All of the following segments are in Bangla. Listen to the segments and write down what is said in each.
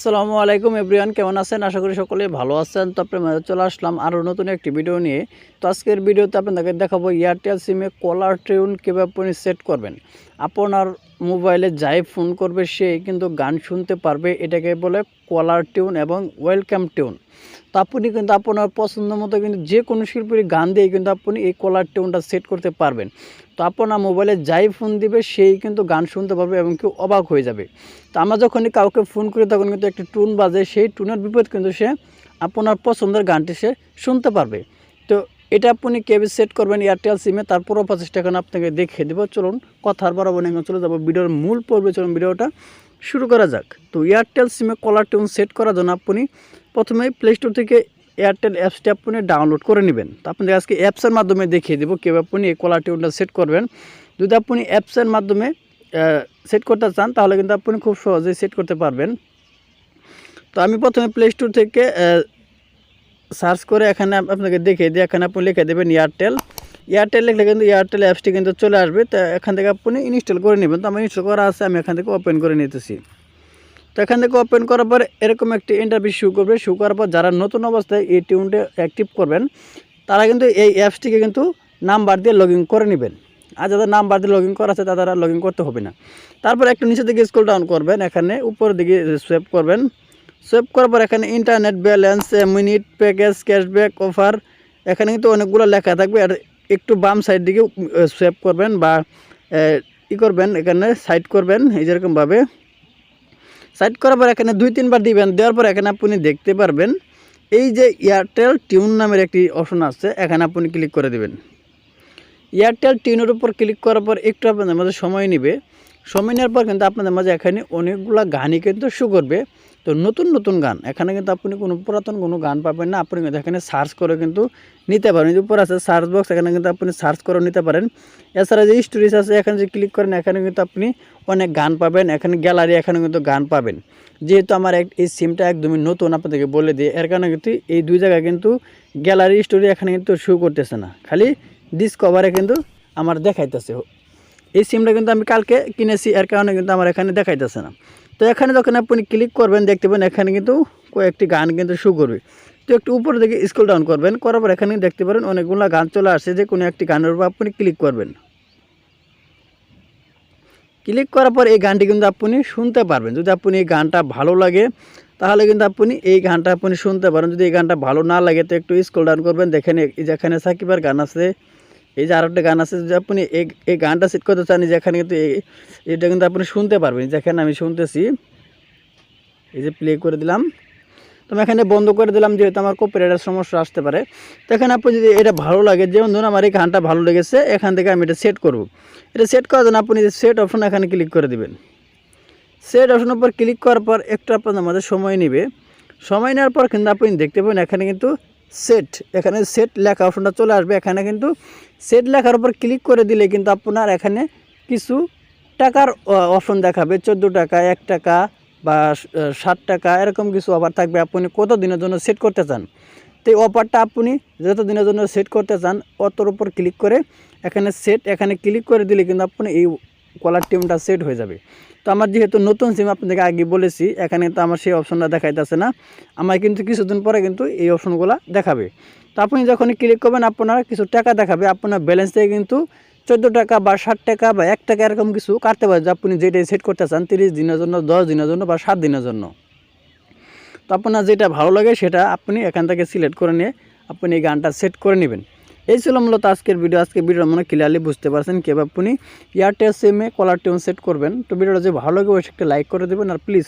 আসসালামু আলাইকুম এভরিওয়ান, কেমন আছেন? আশা করি সকলে ভালো আছেন। তো আপনার মাঝে চলে আসলাম আরও নতুন একটি ভিডিও নিয়ে। তো আজকের ভিডিওতে আপনাদেরকে দেখাবো এয়ারটেল সিমে কলার টিউন কীভাবে আপনি সেট করবেন। আপনার মোবাইলে যাই ফোন করবে সে কিন্তু গান শুনতে পারবে, এটাকে বলে কলার টিউন এবং ওয়েলকাম টিউন। তো আপনি কিন্তু আপনার পছন্দ মতো কিন্তু যে কোনো শিল্পীর গান দিয়ে কিন্তু আপনি এই কলার টিউনটা সেট করতে পারবেন। তো আপনার মোবাইলে যাই ফোন দিবে সেই কিন্তু গান শুনতে পারবে এবং কেউ অবাক হয়ে যাবে। তো আমরা যখনই কাউকে ফোন করি তখন কিন্তু একটি টুন বাজে, সেই টুনের বিপরীত কিন্তু সে আপনার পছন্দের গানটি সে শুনতে পারবে। তো এটা আপনি কীভাবে সেট করবেন এয়ারটেল সিমে, তার পুরো প্রসেসটা এখন আপনাকে দেখিয়ে দেবো। চলুন কথার বরাবর এখন চলে যাবো ভিডিওর মূল পর্বে। চলুন ভিডিওটা শুরু করা যাক। তো এয়ারটেল সিমে কলার টিউন সেট করার জন্য আপনি প্রথমে প্লে স্টোর থেকে এয়ারটেল অ্যাপসটি আপনি ডাউনলোড করে নেবেন। তো আপনাদের আজকে অ্যাপসের মাধ্যমে দেখিয়ে দেবো কীভাবে আপনি এই কলার টিউনটা সেট করবেন। যদি আপনি অ্যাপসের মাধ্যমে সেট করতে চান তাহলে কিন্তু আপনি খুব সহজেই সেট করতে পারবেন। তো আমি প্রথমে প্লে স্টোর থেকে সার্চ করে এখানে আপনাকে দেখিয়ে দিই। এখানে আপনি লিখে দেবেন এয়ারটেল লিখলে কিন্তু এয়ারটেল অ্যাপসটি কিন্তু চলে আসবে। তো এখান থেকে আপনি ইনস্টল করে নেবেন। তো আমার ইনস্টল করা আছে, আমি এখান থেকে ওপেন করে নিতেছি। তো এখান থেকে ওপেন করার পর এরকম একটি ইন্টারভিউ শো করবে। শো করার পর যারা নতুন অবস্থায় এই টিউনটা অ্যাক্টিভ করবেন তারা কিন্তু এই অ্যাপসটিকে কিন্তু নাম্বার দিয়ে লগ ইন করে নেবেন। আর যাদের নাম্বার দিয়ে লগ ইন করা আছে তারা লগ ইন করতে হবে না। তারপর একটু নিচের দিকে স্ক্রল ডাউন করবেন, এখানে উপরের দিকে সোয়াইপ করবেন। সোয়াইপ করার পর এখানে internet balance, minute, package, cashback, offer, এখানে কিন্তু অনেকগুলো লেখা থাকবে। আর একটু বাম সাইড দিকে সোয়াইপ করবেন বা করবেন, এখানে সাইড করবেন এই যেরকমভাবে। সাইড করার পর এখানে 2-3 বার দিবেন। দেওয়ার পর এখানে আপনি দেখতে পারবেন এই যে এয়ারটেল টিউন নামের একটি অপশন আছে, এখানে আপনি ক্লিক করে দেবেন। এয়ারটেল টিউনের উপর ক্লিক করার পর একটু আপনাদের মাঝে সময় নেবে। সময় নেওয়ার পর কিন্তু আপনাদের মাঝে এখানে অনেকগুলো গানই কিন্তু শো করবে। তো নতুন গান, এখানে কিন্তু আপনি কোনো পুরাতন কোনো গান পাবেন না। আপনি কিন্তু এখানে সার্চ করে কিন্তু নিতে পারেন। যে উপর আছে সার্চ বক্স, এখানে কিন্তু আপনি সার্চ করে নিতে পারেন। এছাড়া যে স্টোরেজ আছে এখানে যে ক্লিক করেন এখানে কিন্তু আপনি অনেক গান পাবেন। এখানে গ্যালারি, এখানে কিন্তু গান পাবেন। যেহেতু আমার এই সিমটা একদমই নতুন আপনাদেরকে বলে দিই, এর কারণে কিন্তু এই দুই জায়গায় কিন্তু গ্যালারি, স্টোরি এখানে কিন্তু শো করতেছে না, খালি ডিসকভারে কিন্তু আমার দেখাইতেছে। এই সিমটা কিন্তু আমি কালকে কিনেছি, এর কারণে কিন্তু আমার এখানে দেখাইতেছে না। তো এখানে যখন আপনি ক্লিক করবেন দেখতে পাবেন এখানে কিন্তু কয়েকটি গান কিন্তু শো করবে। তো একটু উপরে দিকে স্ক্রল ডাউন করবেন, করার পর এখানে দেখতে পারেন অনেকগুলো গান চলে আসছে। যে কোনো একটি গানের উপর আপনি ক্লিক করবেন। ক্লিক করার পর এই গানটি কিন্তু আপনি শুনতে পারবেন। যদি আপনি এই গানটা ভালো লাগে তাহলে কিন্তু আপনি এই গানটা আপনি শুনতে পারেন। যদি এই গানটা ভালো না লাগে তো একটু স্ক্রল ডাউন করবেন, দেখেন যেখানে সাকিবের গান আছে, এই যে আরেকটা গান আছে। যদি আপনি এই গানটা সেট করতে চান যেখানে কিন্তু এটা কিন্তু আপনি শুনতে পারবেন। যেখানে আমি শুনতেছি, এই যে প্লে করে দিলাম। তো আমি এখানে বন্ধ করে দিলাম যেহেতু আমার কপিরাইটের সমস্যা আসতে পারে। তো এখানে আপনি যদি এটা ভালো লাগে, যেমন ধরুন আমার এই গানটা ভালো লেগেছে, এখান থেকে আমি এটা সেট করব। এটা সেট করার জন্য আপনি যে সেট অপশন এখানে ক্লিক করে দিবেন। সেট অপশনের উপর ক্লিক করার পর একটু আপনাদের মাঝে সময় নেবে। সময় নেওয়ার পর কিন্তু আপনি দেখতে পাবেন এখানে কিন্তু সেট, এখানে সেট লেখা অপশনটা চলে আসবে। এখানে কিন্তু সেট লেখার উপর ক্লিক করে দিলে কিন্তু আপনার এখানে কিছু টাকার অপশন দেখাবে। 14 টাকা, 1 টাকা বা 7 টাকা, এরকম কিছু অফার থাকবে। আপনি কত দিনের জন্য সেট করতে চান, তো এই অফারটা আপনি যত দিনের জন্য সেট করতে চান অতর উপর ক্লিক করে এখানে সেট, এখানে ক্লিক করে দিলে কিন্তু আপনি এই কলার টিউনটা সেট হয়ে যাবে। তো আমার যেহেতু নতুন সিম আপনাদেরকে আগে বলেছি, এখানে তো আমার সেই অপশনটা দেখাইতেছে না। আমার কিন্তু কিছুদিন পরে কিন্তু এই অপশনগুলো দেখাবে। তো আপনি যখনই ক্লিক করবেন আপনার কিছু টাকা দেখাবে। আপনার ব্যালেন্স থেকে কিন্তু 14 টাকা বা 60 টাকা বা 1 টাকা এরকম কিছু কাটতে পারে, যে আপনি যেটাই সেট করতে চান 30 দিনের জন্য, 10 দিনের জন্য বা 7 দিনের জন্য। তো আপনার যেটা ভালো লাগে সেটা আপনি এখান থেকে সিলেক্ট করে নিয়ে আপনি এই গানটা সেট করে নেবেন। এই ছিল মূলত আজকের ভিডিও। আজকের ভিডিও মনে ক্লিয়ারলি বুঝতে পারছেন কীভাবে আপনি এয়ারটেল সিমে কলার টিউন সেট করবেন। তো ভিডিওটা যে ভালো লাগে অবশ্যই একটা লাইক করে দেবেন, আর প্লিজ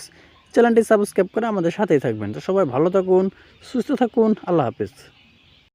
চ্যানেলটি সাবস্ক্রাইব করে আমাদের সাথেই থাকবেন। তো সবাই ভালো থাকুন, সুস্থ থাকুন, আল্লাহ হাফিজ।